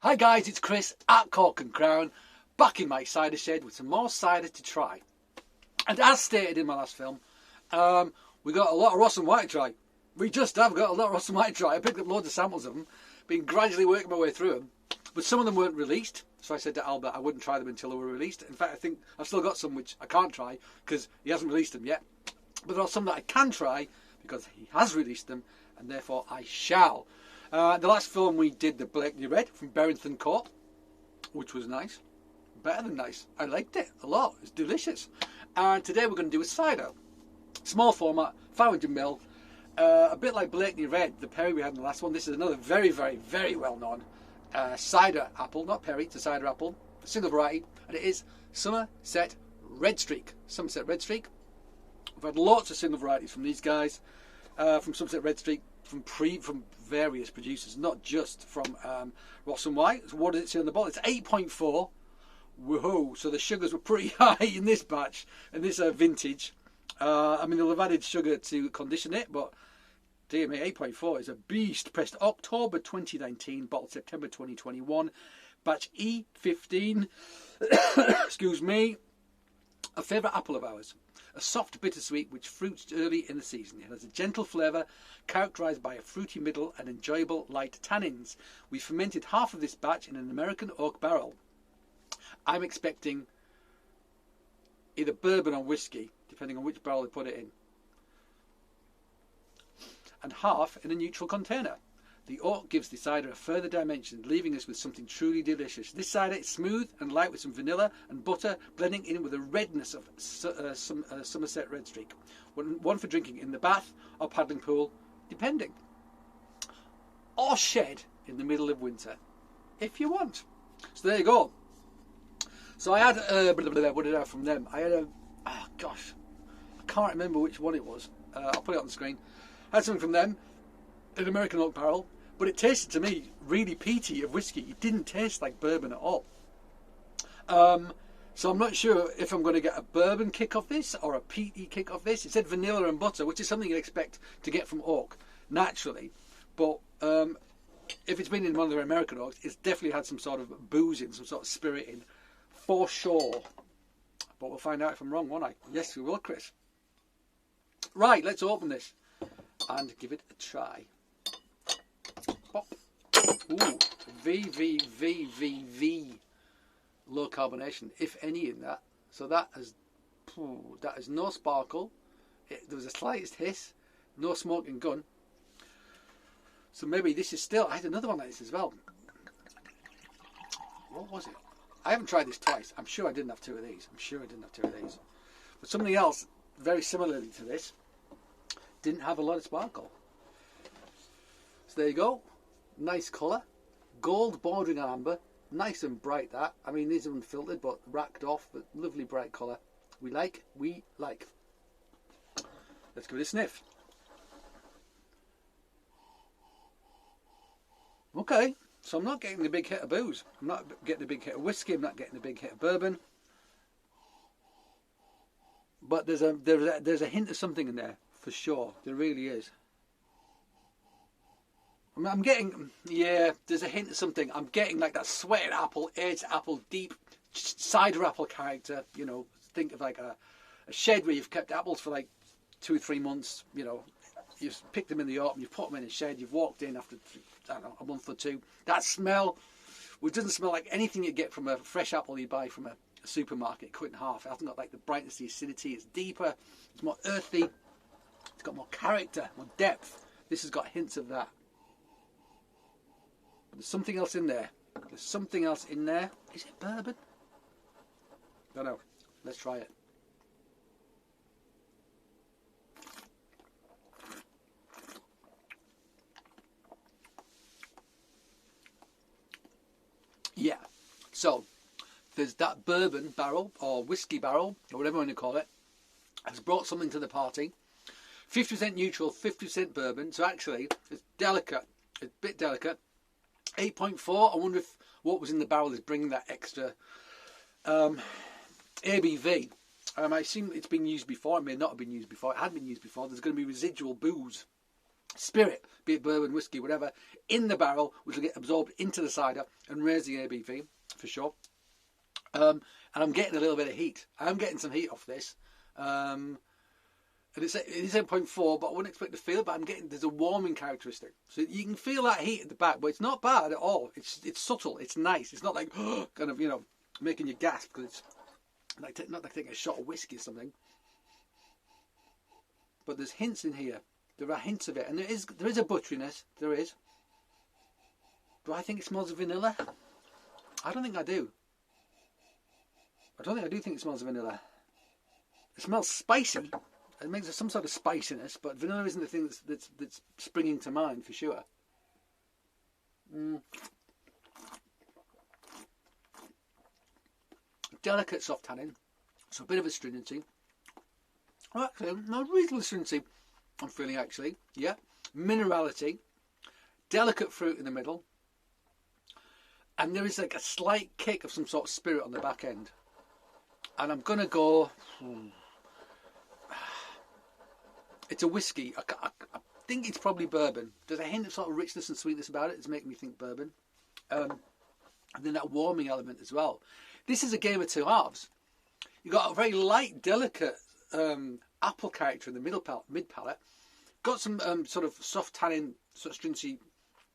Hi guys, it's Chris at Cork and Crown, back in my cider shed with some more cider to try. And as stated in my last film, we got a lot of Ross-on-Wye to try. We just have got a lot of Ross-on-Wye to try. I picked up loads of samples of them, been gradually working my way through them, but some of them weren't released. So I said to Albert I wouldn't try them until they were released. In fact, I think I've still got some which I can't try because he hasn't released them yet. But there are some that I can try because he has released them, and therefore I shall. The last film we did the Blakeney Red from Berrington Court, which was nice. Better than nice. I liked it a lot. It's delicious. And today we're going to do a cider. Small format, 500ml. A bit like Blakeney Red, the Perry we had in the last one. This is another very, very, very well known cider apple. Not Perry, it's a cider apple. A single variety. And it is Somerset Redstreak. Somerset Redstreak. We've had lots of single varieties from these guys. From Somerset Redstreak. From various producers, not just from Ross-on-Wye. So what does it say on the bottle? It's 8.4. Whoa! So the sugars were pretty high in this batch, and this vintage. I mean, they'll have added sugar to condition it, but dear me, 8.4 is a beast. Pressed October 2019, bottled September 2021. Batch E15. Excuse me. A favourite apple of ours. A soft bittersweet which fruits early in the season. It has a gentle flavour characterised by a fruity middle and enjoyable light tannins. We fermented half of this batch in an American oak barrel. I'm expecting either bourbon or whiskey, depending on which barrel they put it in, and half in a neutral container. The oak gives the cider a further dimension, leaving us with something truly delicious. This cider is smooth and light with some vanilla and butter, blending in with the redness of Somerset Redstreak. One for drinking in the bath or paddling pool, depending. Or shed in the middle of winter, if you want. So there you go. So I had, what did I have from them? I had oh gosh, I can't remember which one it was. I'll put it on the screen. I had something from them. An American oak barrel, but it tasted to me really peaty of whiskey. It didn't taste like bourbon at all. So I'm not sure if I'm going to get a bourbon kick off this or a peaty kick off this. It said vanilla and butter, which is something you'd expect to get from oak naturally, but if it's been in one of their American oaks, it's definitely had some sort of booze in, some sort of spirit in, for sure. But we'll find out if I'm wrong, won't I? Yes, we will, Chris. Right, let's open this and give it a try. Pop. Ooh, VVVVV low carbonation, if any, in that. So that has no sparkle. There was a slightest hiss, no smoking gun. So maybe this is still. I had another one like this as well. What was it? I haven't tried this twice. I'm sure I didn't have two of these. But something else very similarly to this didn't have a lot of sparkle. So there you go. Nice colour. Gold bordering on amber. Nice and bright that. I mean, these are unfiltered but racked off, but lovely bright colour. We like. Let's give it a sniff. Okay, so I'm not getting the big hit of booze. I'm not getting a big hit of whiskey. I'm not getting a big hit of bourbon. But there's a hint of something in there, for sure. There really is. I'm getting, yeah, there's a hint of something. I'm getting like that sweated apple, aged apple, deep cider apple character. You know, think of like a shed where you've kept apples for like 2 or 3 months. You know, you've picked them in the autumn, you've put them in a shed, you've walked in after, I don't know, a month or two. That smell, which doesn't smell like anything you get from a fresh apple you buy from a supermarket cut in half. It hasn't got like the brightness, the acidity. It's deeper, it's more earthy, it's got more character, more depth. This has got hints of that. But there's something else in there. There's something else in there. Is it bourbon? Don't know. Let's try it. Yeah. So there's that bourbon barrel or whiskey barrel or whatever you want to call it. Has brought something to the party. 50% neutral, 50% bourbon. So actually, it's delicate. It's a bit delicate. 8.4. I wonder if what was in the barrel is bringing that extra ABV. I assume it's been used before. It may not have been used before. It had been used before. There's going to be residual booze spirit, be it bourbon, whiskey, whatever, in the barrel, which will get absorbed into the cider and raise the ABV for sure. And I'm getting a little bit of heat. I'm getting some heat off this. And it is 8.4, but I wouldn't expect to feel it. But there's a warming characteristic, so you can feel that heat at the back, but it's not bad at all. It's subtle. It's nice. It's not like kind of making you gasp, because it's not like taking a shot of whiskey or something. But there's hints in here. There are hints of it, and there is a butteriness. There is. Do I think it smells of vanilla? I don't think I do. I don't think I do think it smells of vanilla. It smells spicy. It makes some sort of spiciness, but vanilla isn't the thing that's springing to mind for sure. Delicate soft tannin, so a bit of astringency. Well, actually, no, reasonable astringency I'm feeling actually. Yeah, minerality, delicate fruit in the middle, and there is like a slight kick of some sort of spirit on the back end. And I'm gonna go. It's a whiskey. I think it's probably bourbon. There's a hint of sort of richness and sweetness about it. It's making me think bourbon. And then that warming element as well. This is a game of two halves. You've got a very light, delicate apple character in the mid palate. Got some sort of soft tannin, sort of stringency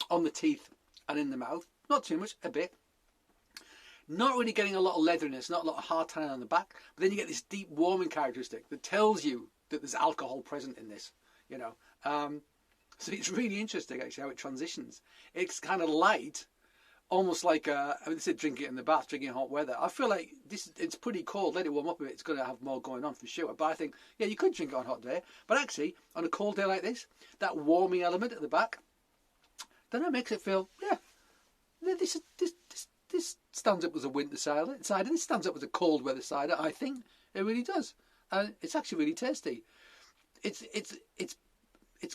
on the teeth and in the mouth. Not too much, a bit. Not really getting a lot of leatheriness, not a lot of hard tannin on the back. But then you get this deep warming characteristic that tells you that there's alcohol present in this, so it's really interesting actually how it transitions. It's kind of light, almost like they said drink it in the bath, drinking in hot weather. I feel like it's pretty cold. Let it warm up a bit. It's going to have more going on for sure. But I think you could drink it on a hot day. But actually, on a cold day like this, that warming element at the back, then it makes it feel this stands up as a winter cider. This stands up as a cold weather cider. I think it really does. And it's actually really tasty. It's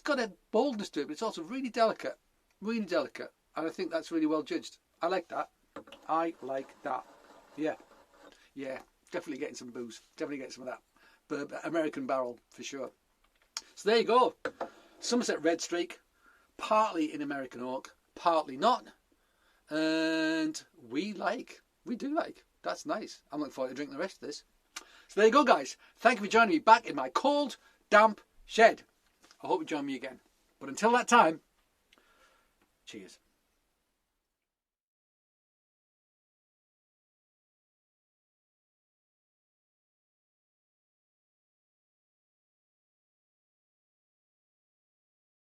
got a boldness to it, but it's also really delicate, and I think that's really well judged. I like that. Yeah, definitely getting some booze, definitely getting some of that American barrel for sure. So there you go, Somerset Redstreak, partly in American oak, partly not, and we do like. That's nice. I'm looking forward to drinking the rest of this. So there you go, guys. Thank you for joining me back in my cold, damp shed. I hope you join me again. But until that time, cheers.